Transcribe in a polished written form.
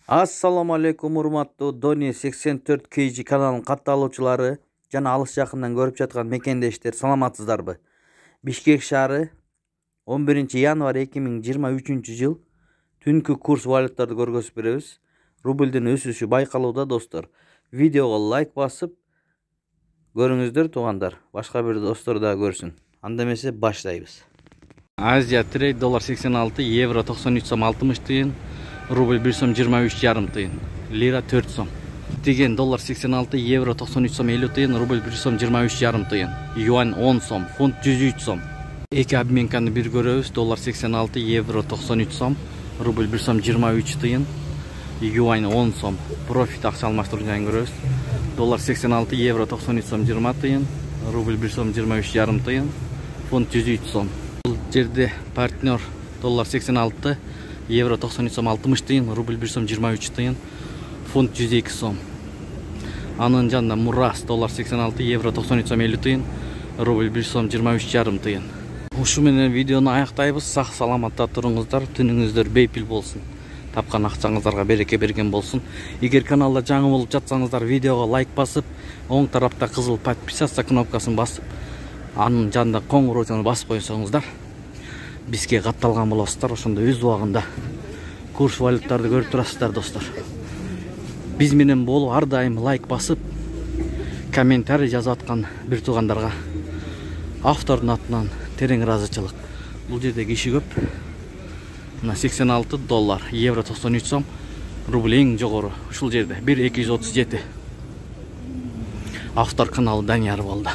Assalamu алейкум, урматтуу Doni 84 KG каналынын катталуучулары жана алыс жакындан көрүп жаткан мекендештер, саламатсыздарбы? Бишкек шаары 11 январь 2023 жыл түнкү курс валюталарды көргөзүп беребиз. Рубльдин өсүшү байкалууда достор. Видеого лайк басып көрүңүздөр туугандар. Башка бир достор да көрсүн. Анда эмесе баштайбыз. Азия трейд доллар 86, евро 93 сом 60 тыйын, рубль 1 сом 23,5 тыйын, лира 4 сом. Деген доллар 86, евро 93 сом 50 тыйын, рубль 1 сом 23,5 тыйын, юань 10 сом, фунт 103 сом. Эки обменканы бир көрөбүз. Доллар 86, евро 93 сом, рубль 1 сом 23 тыйын, юань 10 сом. Профит акча алмаштыруу жайын көрөбүз. Доллар 86, евро 93 сом 20 тыйын, рубль 1 сом 23,5 тыйын, фунт 103 сом. Бул жерде партнер доллар 86, евро 93 сом 60 тыйын, рубль 1 сом 23 тыйын, фунт 102 сом. Анын жанында Мурас доллар 86, евро 93 сом 50 тыйын, рубль 1 сом 23,5 тыйын. Ушу менен видеону аяктайбыз. Сак саламатта туруңуздар, түнүңүздөр бейпил болсун. Тапкан акчаңыздарга береке берген болсун. Эгер каналда жаңы болуп жатсаңыздар, видеого лайк басып, оң тарапта кызыл подписаться кнопкасын басып, анын жанында коңгуроочуну басып койсоңуздар, бизге катталган болосуздар. Ошондо өз убагында курс валюталарды көрүп турасыздар достор. Биз менен болуп ар дайым лайк басып, комментарий жазып аткан бир туугандарга автордун атынан терең ыраазычылык. Бул жерде киши көп. Мына 86 доллар, евро 93 сом, рубль эң жогору ушул жерде 1,237. Автор каналы Данияр болду.